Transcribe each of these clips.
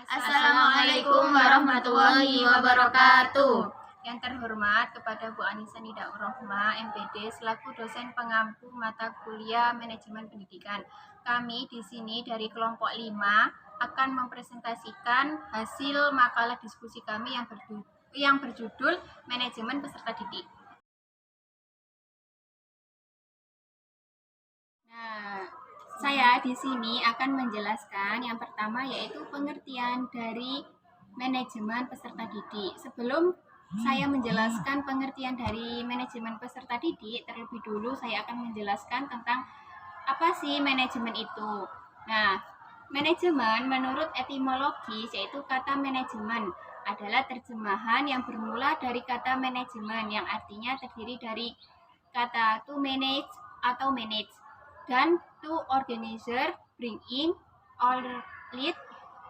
Assalamualaikum warahmatullahi wabarakatuh. Yang terhormat kepada Bu Anissa Nidaur Rohma, MPD, selaku dosen pengampu mata kuliah Manajemen Pendidikan. Kami di sini dari kelompok 5 akan mempresentasikan hasil makalah diskusi kami yang berjudul Manajemen Peserta Didik. Nah, saya di sini akan menjelaskan yang pertama yaitu pengertian dari manajemen peserta didik. Sebelum saya menjelaskan pengertian dari manajemen peserta didik, terlebih dulu saya akan menjelaskan tentang apa sih manajemen itu. Nah, manajemen menurut etimologis yaitu kata manajemen adalah terjemahan yang bermula dari kata manajemen yang artinya terdiri dari kata to manage atau manage dan to organizer, bring in, or lead.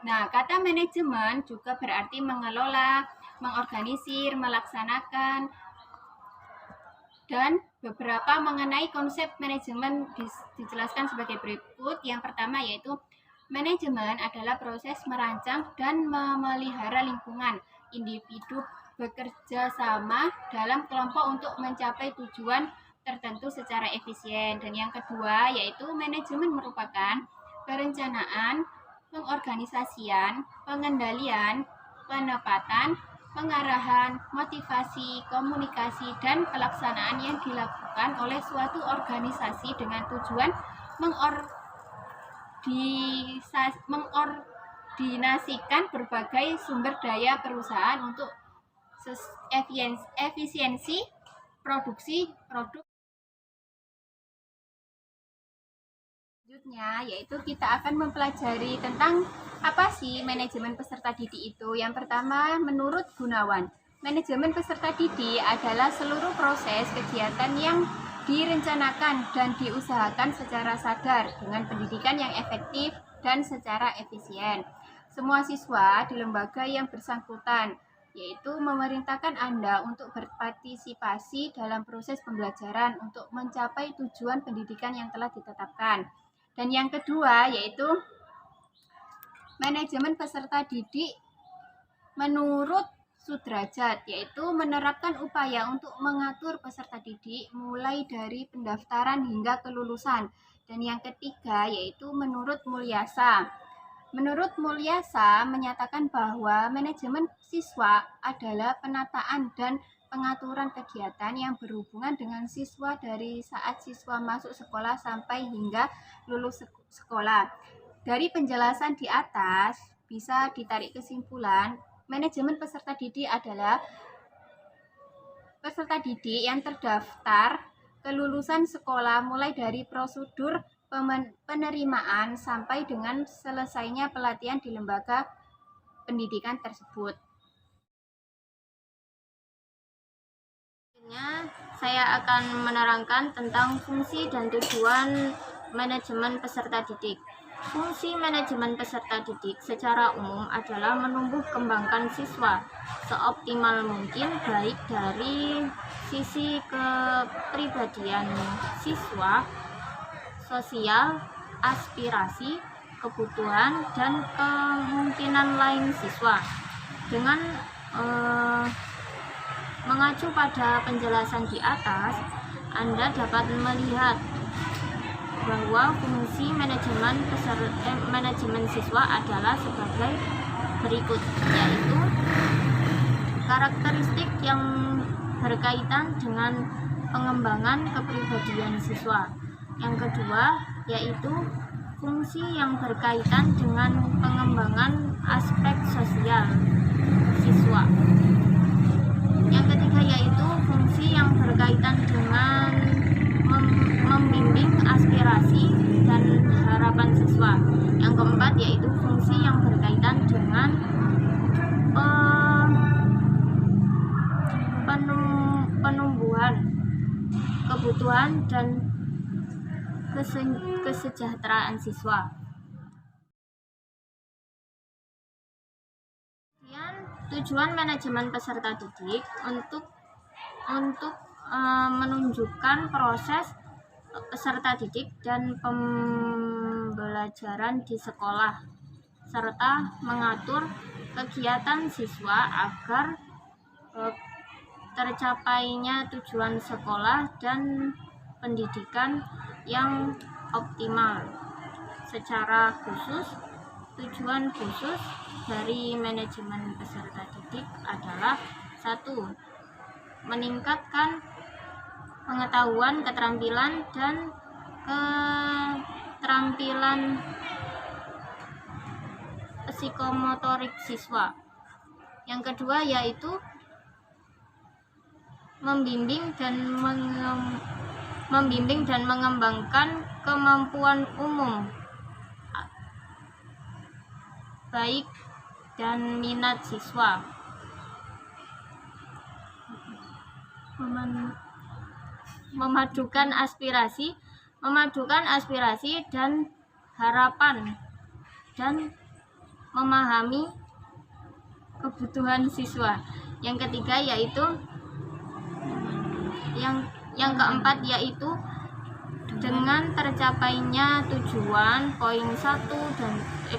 Nah, kata manajemen juga berarti mengelola, mengorganisir, melaksanakan, dan beberapa mengenai konsep manajemen dijelaskan sebagai berikut. Yang pertama yaitu manajemen adalah proses merancang dan memelihara lingkungan. Individu bekerja sama dalam kelompok untuk mencapai tujuan tertentu secara efisien. Dan yang kedua yaitu manajemen merupakan perencanaan, pengorganisasian, pengendalian, penempatan, pengarahan, motivasi, komunikasi, dan pelaksanaan yang dilakukan oleh suatu organisasi dengan tujuan mengordinasikan berbagai sumber daya perusahaan untuk efisiensi produksi produk. Selanjutnya yaitu kita akan mempelajari tentang apa sih manajemen peserta didik itu. Yang pertama, menurut Gunawan, manajemen peserta didik adalah seluruh proses kegiatan yang direncanakan dan diusahakan secara sadar dengan pendidikan yang efektif dan secara efisien. Semua siswa di lembaga yang bersangkutan yaitu memerintahkan Anda untuk berpartisipasi dalam proses pembelajaran untuk mencapai tujuan pendidikan yang telah ditetapkan. Dan yang kedua yaitu manajemen peserta didik menurut Sudrajat, yaitu menerapkan upaya untuk mengatur peserta didik mulai dari pendaftaran hingga kelulusan. Dan yang ketiga yaitu menurut Mulyasa. Menurut Mulyasa menyatakan bahwa manajemen siswa adalah penataan dan pengaturan kegiatan yang berhubungan dengan siswa dari saat siswa masuk sekolah sampai hingga lulus sekolah. Dari penjelasan di atas bisa ditarik kesimpulan, manajemen peserta didik adalah peserta didik yang terdaftar kelulusan sekolah mulai dari prosedur penerimaan sampai dengan selesainya pelatihan di lembaga pendidikan tersebut. Saya akan menerangkan tentang fungsi dan tujuan manajemen peserta didik. Fungsi manajemen peserta didik secara umum adalah menumbuh kembangkan siswa seoptimal mungkin, baik dari sisi kepribadian siswa, sosial, aspirasi, kebutuhan, dan kemungkinan lain siswa. Dengan mengacu pada penjelasan di atas, Anda dapat melihat bahwa fungsi manajemen siswa adalah sebagai berikut, yaitu karakteristik yang berkaitan dengan pengembangan kepribadian siswa. Yang kedua yaitu fungsi yang berkaitan dengan pengembangan aspek sosial siswa. Yang ketiga yaitu fungsi yang berkaitan dengan membimbing aspirasi dan harapan siswa. Yang keempat yaitu fungsi yang berkaitan dengan penumbuhan kebutuhan dan kesejahteraan siswa. Tujuan manajemen peserta didik untuk menunjukkan proses peserta didik dan pembelajaran di sekolah serta mengatur kegiatan siswa agar tercapainya tujuan sekolah dan pendidikan yang optimal. Secara khusus, tujuan khusus dari manajemen peserta didik adalah 1. Meningkatkan pengetahuan, keterampilan, dan keterampilan psikomotorik siswa. Yang kedua yaitu membimbing dan mengembangkan kemampuan umum baik dan minat siswa. Memadukan aspirasi dan harapan dan memahami kebutuhan siswa. Yang ketiga yaitu yang keempat yaitu dengan tercapainya tujuan poin 1, 2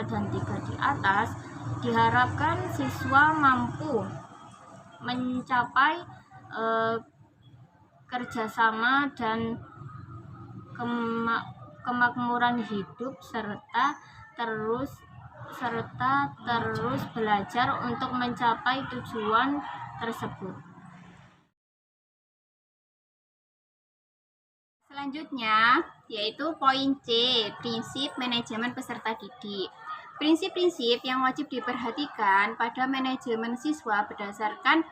dan 3 di atas, diharapkan siswa mampu mencapai kerjasama dan kemakmuran hidup serta terus belajar untuk mencapai tujuan tersebut. Selanjutnya yaitu poin C, prinsip manajemen peserta didik. Prinsip-prinsip yang wajib diperhatikan pada manajemen siswa berdasarkan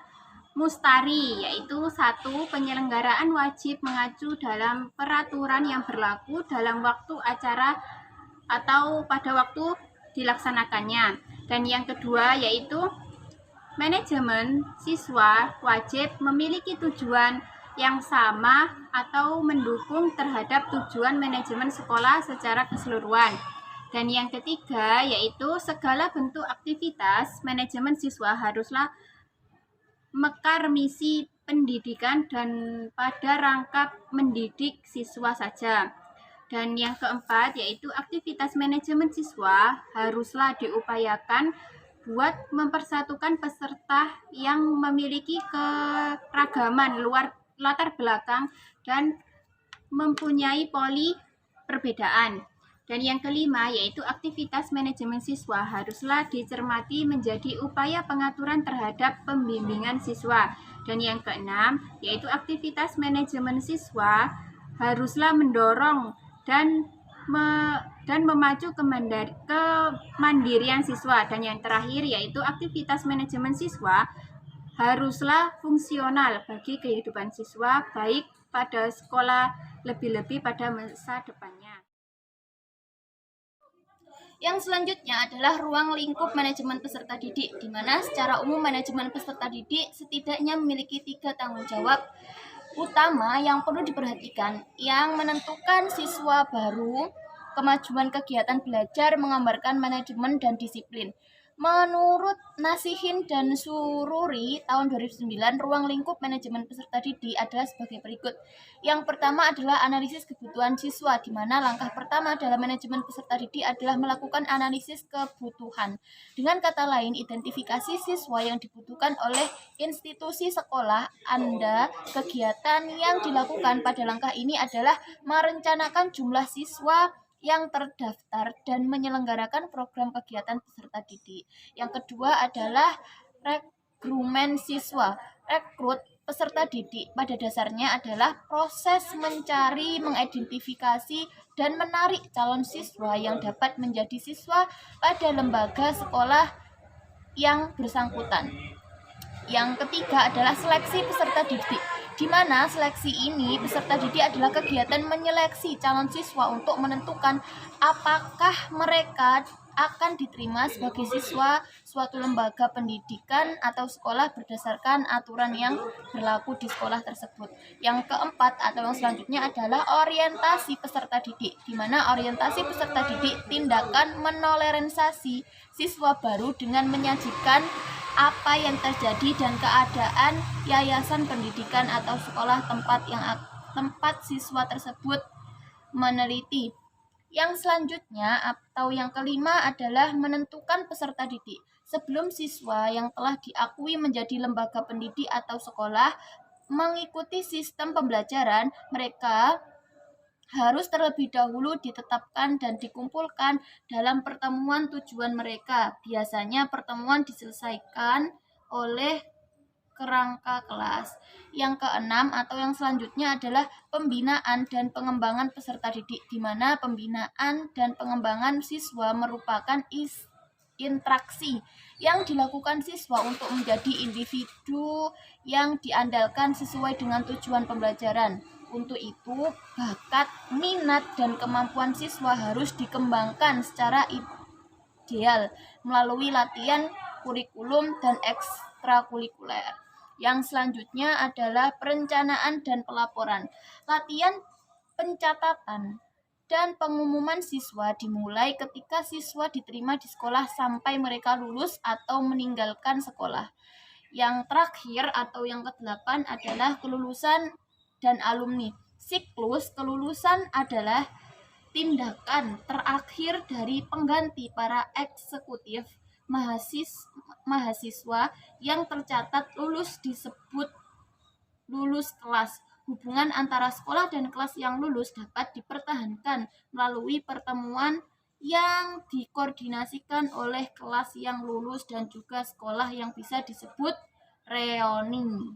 Mustari, yaitu 1. Penyelenggaraan wajib mengacu dalam peraturan yang berlaku dalam waktu acara atau pada waktu dilaksanakannya. Dan yang kedua yaitu manajemen siswa wajib memiliki tujuan yang sama atau mendukung terhadap tujuan manajemen sekolah secara keseluruhan. Dan yang ketiga yaitu segala bentuk aktivitas manajemen siswa haruslah mekar misi pendidikan dan pada rangkap mendidik siswa saja. Dan yang keempat yaitu aktivitas manajemen siswa haruslah diupayakan buat mempersatukan peserta yang memiliki keragaman latar belakang dan mempunyai poli perbedaan. Dan yang kelima yaitu aktivitas manajemen siswa haruslah dicermati menjadi upaya pengaturan terhadap pembimbingan siswa. Dan yang keenam yaitu aktivitas manajemen siswa haruslah mendorong dan memacu kemandirian siswa. Dan yang terakhir yaitu aktivitas manajemen siswa haruslah fungsional bagi kehidupan siswa baik pada sekolah lebih-lebih pada masa depannya. Yang selanjutnya adalah ruang lingkup manajemen peserta didik, di mana secara umum manajemen peserta didik setidaknya memiliki 3 tanggung jawab utama yang perlu diperhatikan, yang menentukan siswa baru, kemajuan kegiatan belajar, menggambarkan manajemen dan disiplin. Menurut Nasihin dan Sururi tahun 2009, ruang lingkup manajemen peserta didik adalah sebagai berikut. Yang pertama adalah analisis kebutuhan siswa, di mana langkah pertama dalam manajemen peserta didik adalah melakukan analisis kebutuhan. Dengan kata lain, identifikasi siswa yang dibutuhkan oleh institusi sekolah Anda. Kegiatan yang dilakukan pada langkah ini adalah merencanakan jumlah siswa yang terdaftar dan menyelenggarakan program kegiatan peserta didik. Yang kedua adalah rekrutmen siswa. Rekrut peserta didik pada dasarnya adalah proses mencari, mengidentifikasi, dan menarik calon siswa yang dapat menjadi siswa pada lembaga sekolah yang bersangkutan. Yang ketiga adalah seleksi peserta didik, di mana seleksi ini peserta didik adalah kegiatan menyeleksi calon siswa untuk menentukan apakah mereka akan diterima sebagai siswa suatu lembaga pendidikan atau sekolah berdasarkan aturan yang berlaku di sekolah tersebut. Yang keempat atau yang selanjutnya adalah orientasi peserta didik, di mana orientasi peserta didik tindakan menoleransi siswa baru dengan menyajikan apa yang terjadi dan keadaan yayasan pendidikan atau sekolah tempat siswa tersebut meneliti. Yang selanjutnya atau yang kelima adalah menentukan peserta didik. Sebelum siswa yang telah diakui menjadi lembaga pendidik atau sekolah mengikuti sistem pembelajaran, mereka harus terlebih dahulu ditetapkan dan dikumpulkan dalam pertemuan tujuan mereka. Biasanya pertemuan diselesaikan oleh kerangka kelas. Yang keenam atau yang selanjutnya adalah pembinaan dan pengembangan peserta didik, di mana pembinaan dan pengembangan siswa merupakan interaksi yang dilakukan siswa untuk menjadi individu yang diandalkan sesuai dengan tujuan pembelajaran. Untuk itu, bakat, minat, dan kemampuan siswa harus dikembangkan secara ideal melalui latihan kurikulum dan ekstrakurikuler. Yang selanjutnya adalah perencanaan dan pelaporan. Latihan pencatatan dan pengumuman siswa dimulai ketika siswa diterima di sekolah sampai mereka lulus atau meninggalkan sekolah. Yang terakhir atau yang kedelapan adalah kelulusan dan alumni. Siklus kelulusan adalah tindakan terakhir dari pengganti para eksekutif mahasiswa yang tercatat lulus disebut lulus kelas. Hubungan antara sekolah dan kelas yang lulus dapat dipertahankan melalui pertemuan yang dikoordinasikan oleh kelas yang lulus dan juga sekolah yang bisa disebut reoni.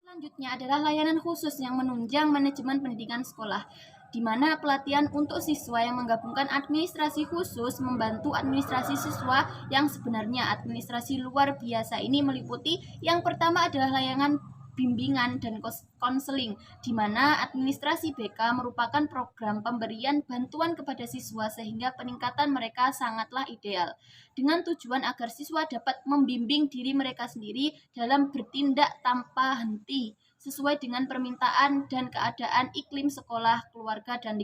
Selanjutnya adalah layanan khusus yang menunjang manajemen pendidikan sekolah, di mana pelatihan untuk siswa yang menggabungkan administrasi khusus membantu administrasi siswa yang sebenarnya. Administrasi luar biasa ini meliputi yang pertama adalah layanan bimbingan dan konseling, di mana administrasi BK merupakan program pemberian bantuan kepada siswa sehingga peningkatan mereka sangatlah ideal, dengan tujuan agar siswa dapat membimbing diri mereka sendiri dalam bertindak tanpa henti, sesuai dengan permintaan dan keadaan iklim sekolah, keluarga, dan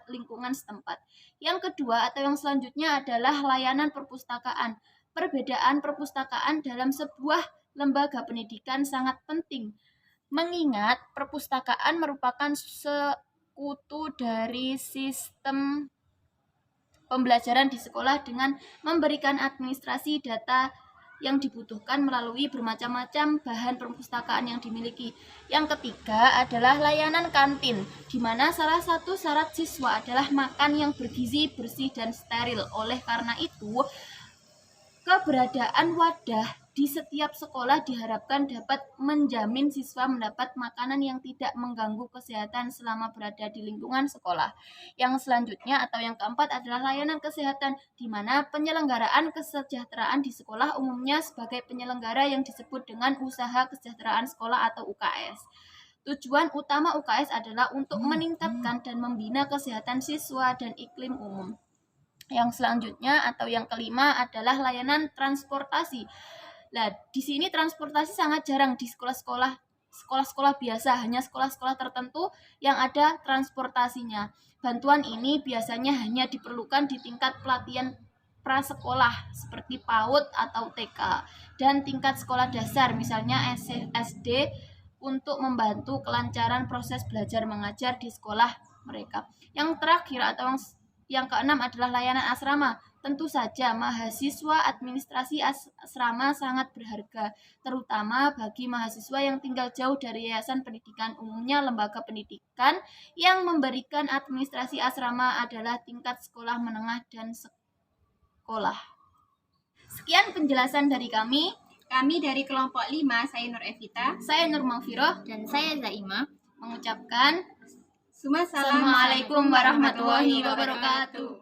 lingkungan setempat. Yang kedua atau yang selanjutnya adalah layanan perpustakaan. Perbedaan perpustakaan dalam sebuah lembaga pendidikan sangat penting, mengingat perpustakaan merupakan sekutu dari sistem pembelajaran di sekolah dengan memberikan administrasi data yang dibutuhkan melalui bermacam-macam bahan perpustakaan yang dimiliki. Yang ketiga adalah layanan kantin, di mana salah satu syarat siswa adalah makan yang bergizi, bersih, dan steril. Oleh karena itu, keberadaan wadah di setiap sekolah diharapkan dapat menjamin siswa mendapat makanan yang tidak mengganggu kesehatan selama berada di lingkungan sekolah. Yang selanjutnya atau yang keempat adalah layanan kesehatan, di mana penyelenggaraan kesejahteraan di sekolah umumnya sebagai penyelenggara yang disebut dengan usaha kesejahteraan sekolah atau UKS. Tujuan utama UKS adalah untuk meningkatkan dan membina kesehatan siswa dan iklim umum. Yang selanjutnya atau yang kelima adalah layanan transportasi. Nah, di sini transportasi sangat jarang di sekolah biasa, hanya sekolah-sekolah tertentu yang ada transportasinya. Bantuan ini biasanya hanya diperlukan di tingkat pelatihan prasekolah seperti PAUD atau TK dan tingkat sekolah dasar misalnya SD untuk membantu kelancaran proses belajar mengajar di sekolah mereka. Yang terakhir atau yang keenam adalah layanan asrama. Tentu saja mahasiswa administrasi asrama sangat berharga, terutama bagi mahasiswa yang tinggal jauh dari yayasan pendidikan. Umumnya lembaga pendidikan yang memberikan administrasi asrama adalah tingkat sekolah menengah dan sekolah. Sekian penjelasan dari kami. Kami dari kelompok 5, saya Nur Evita, saya Nur Mangfiroh, Dan saya Zaima mengucapkan Assalamualaikum warahmatullahi wabarakatuh.